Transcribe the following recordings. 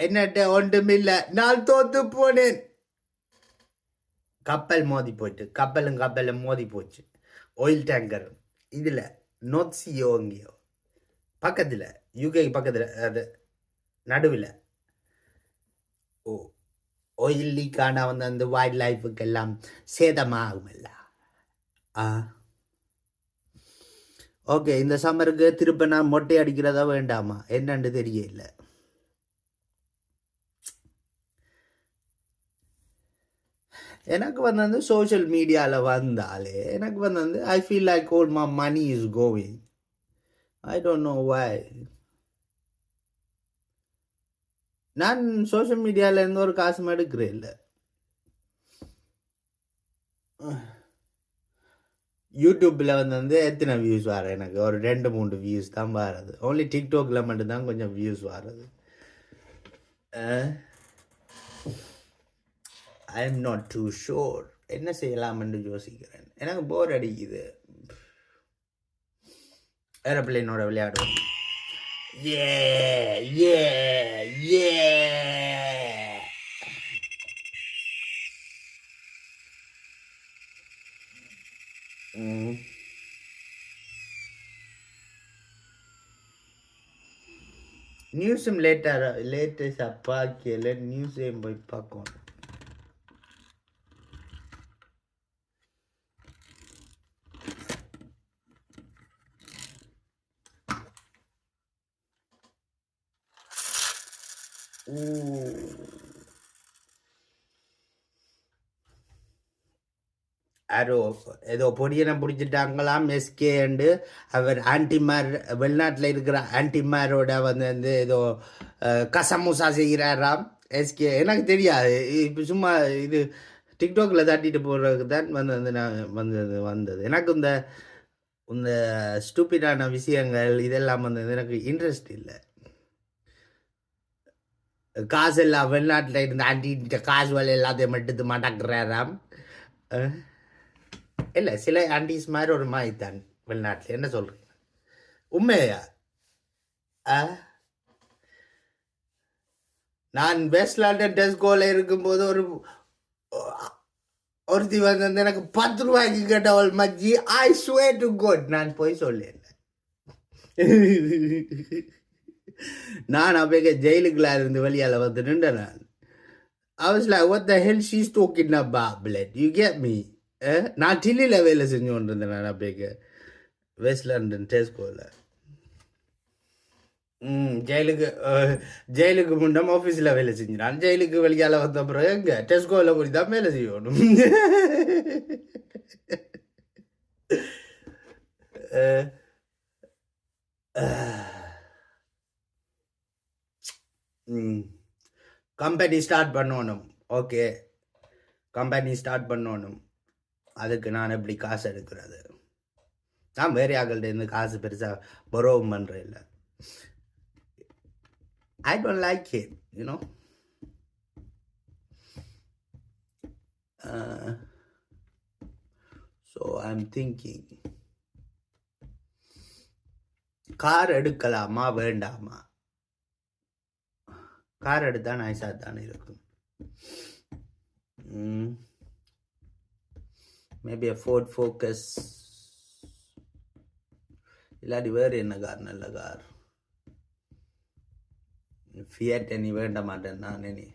என்னட்ட ஒன்றுமில்லை, நான் தோத்து போனேன். கப்பல் மோதி போயிட்டு, கப்பலும் மோதி போச்சு. ஆயில் டேங்கர் இதில் நோட்சியோ அங்கேயோ பக்கத்தில், யூகே பக்கத்தில், அது நடுவில். ஓ, ஆயில் லீக் ஆனால் வந்து அந்த வைல்ட் லைஃபுக்கெல்லாம் சேதமாகுமல்ல. ஓகே, இந்த சம்மருக்கு திருப்ப நான் மொட்டை அடிக்கிறதா வேண்டாமா என்னன்னு தெரியல. எனக்கு வந்து சோஷியல் மீடியாவில் வந்தாலே எனக்கு வந்து I feel like all my money is going. I don't know why. நான் சோஷியல் மீடியாவில் இருந்து ஒரு காசும் எடுக்கிறேன் இல்லை. யூடியூப்பில் வந்து எத்தனை வியூஸ் வர, எனக்கு ஒரு 2-3 வியூஸ் தான் வர்றது. ஓன்லி டிக்டாக்ல மட்டும்தான் கொஞ்சம் வியூஸ் வர்றது. I am not too sure என்ன செய்யலாம்னு யோசிக்கிறேன். எனக்கு போர் அடிக்குது. ஏரோப்ளேனோட விளையாடுவோம். ஏ ஏ ஏ நியூஸும் லேட்டஸ்டாக பார்க்கல. நியூஸையும் போய் பார்க்கணும். ஏதோ பொடியனை பிடிச்சிட்டாங்களாம் எஸ்கேண்டு. அவர் ஆன்டிமார், வெளிநாட்டில் இருக்கிற ஆன்டிமாரோட வந்து ஏதோ கசமுசா செய்கிறாராம் எஸ்கே. எனக்கு தெரியாது, இப்போ சும்மா இது டிக்டாக்ல தட்டிட்டு போடுறதுக்கு தான் வந்து நான் வந்தது. எனக்கு இந்த ஸ்டூப்பிடான விஷயங்கள் இதெல்லாம் வந்து எனக்கு இன்ட்ரெஸ்ட் இல்லை. காசு எல்லாம் வெளிநாட்டில் இருந்த ஆன்டி காசு வேலை எல்லாத்தையும் எடுத்து மாட்டாக்குறாராம். இல்லை, சில ஆன்டிஸ் மாதிரி ஒரு மாதிரி தான் வெளிநாட்டில். என்ன சொல்கிறீங்க, உண்மையா? நான் வெஸ்ட் லண்டன் டெஸ்கோவில் இருக்கும்போது ஒருத்தி வந்து எனக்கு 10 ரூபாய்க்கு கேட்டவள் மச்சி. ஐ ஸ்வேர் டு காட், நான் போய் சொல்லேன். நான் அப்போ ஜெயிலுக்குள்ள இருந்து வெளியால் வந்து நின்றேன். நான் I was like, what the hell she's talking about, blood? You get me? நான் டில்லியில் வேலை செஞ்சு கொண்டு இருந்தேன். நான் அப்படியே வெஸ்ட் லண்டன் டெஸ்கோவில். ஜெயிலுக்கு முன்னம் ஆஃபீஸில் வேலை செஞ்சு, நான் ஜெயிலுக்கு வெளியால் வந்த அப்புறம் எங்கே டெஸ்கோவில் போய் தான் வேலை செய்யணும். கம்பெனி ஸ்டார்ட் பண்ணணும். ஓகே, கம்பெனி ஸ்டார்ட் பண்ணணும். அதுக்கு நான் எப்படி காசு எடுக்கிறது? நான் வேறு ஆகள்கிட்ட இருந்து காசு பெருசாக பரோவும் பண்ணுறேன் இல்லை. I don't like it, you know. So I am thinking, car எடுக்கலாமா வேண்டாமா? கார் எடுத்தா நைஸாக தானே இருக்கும். மேபி ஃபோர்ட் ஃபோக்கஸ் இல்லாட்டி வேறு என்ன கார் நல்ல கார்? ஃபியட் நீ வேண்ட மாட்டேன் நான். நீ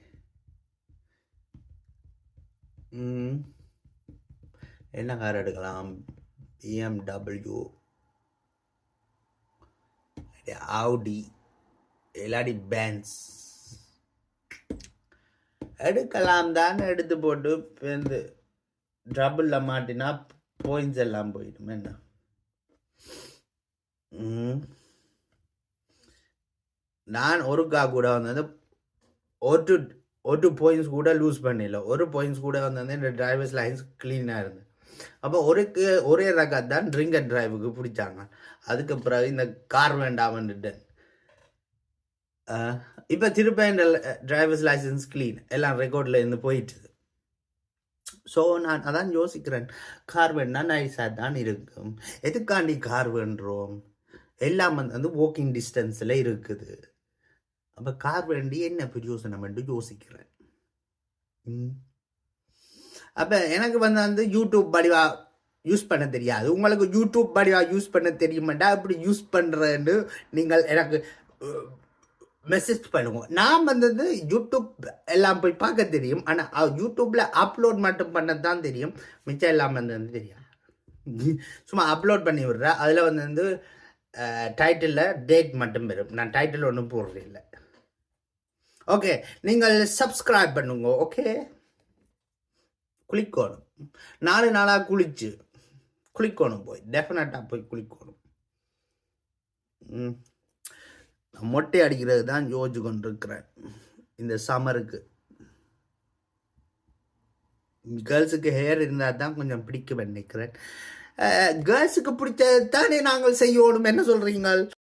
என்ன கார் எடுக்கலாம்? BMW, ஆடி, இல்லாட்டி பென்ஸ் எடுக்கலாம் தான். எடுத்து போட்டு வந்து ட்ரபிளில் மாட்டினா பாயிண்ட்ஸ் எல்லாம் போயிடும். என்ன நான் ஒருக்கா கூட வந்து ஒரு பாயிண்ட்ஸ் கூட லூஸ் பண்ணல. ஒரு பாயிண்ட்ஸ் கூட வந்து இந்த டிரைவர்ஸ் லைன்ஸ் க்ளீனாக இருந்தது. அப்போ ஒரே ரகம் தான் ட்ரிங்க் அண்ட் டிரைவுக்கு பிடிச்சாங்க. அதுக்கு பிறகு இந்த கார் வேண்டாமன்னுட்டேன். இப்போ திருப்ப இந்த டிரைவர்ஸ் லைசன்ஸ் க்ளீன் எல்லாம் ரெக்கார்டில் இருந்து போயிட்டு. ஸோ நான் அதான் யோசிக்கிறேன், கார் வேணா நைஸாக தான் இருக்கும். எதுக்காண்டி கார் வேண்டுறோம்? எல்லாம் வந்து வாக்கிங் டிஸ்டன்ஸில் இருக்குது. அப்போ கார் வேண்டி என்ன பிரயோசனம் என்று யோசிக்கிறேன். அப்போ எனக்கு வந்து யூடியூப் படிவா யூஸ் பண்ண தெரியாது. உங்களுக்கு யூடியூப் படிவா யூஸ் பண்ண தெரியுமாட்டா அப்படி யூஸ் பண்ணுறேன்னு நீங்கள் எனக்கு மெசேஜ் பண்ணுவோம். நான் வந்து யூடியூப் எல்லாம் போய் பார்க்க தெரியும். ஆனால் யூடியூப்பில் அப்லோட் மட்டும் பண்ண தான் தெரியும். மிச்சம் எல்லாம் வந்து தெரியும். சும்மா அப்லோட் பண்ணி விடுறேன். அதில் வந்து டைட்டிலில் டேட் மட்டும் வரும். நான் டைட்டில் ஒன்றும் போடுறேன் இல்லை. ஓகே, நீங்கள் சப்ஸ்கிரைப் பண்ணுங்க. ஓகே, குளிக்கணும். 4 நாளாக குளிக்கணும். போய் டெஃபினட்டாக போய் குளிக்கணும். மொட்டை அடிக்கிறது தான் யோசிச்சு கொண்டிருக்கிறேன் இந்த சம்மருக்கு. கேர்ள்ஸுக்கு ஹேர் இருந்தால் தான் கொஞ்சம் பிடிக்க நினைக்கிறேன். கேர்ள்ஸுக்கு பிடிச்சது தானே நாங்கள் செய்யணும். என்ன சொல்கிறீங்க?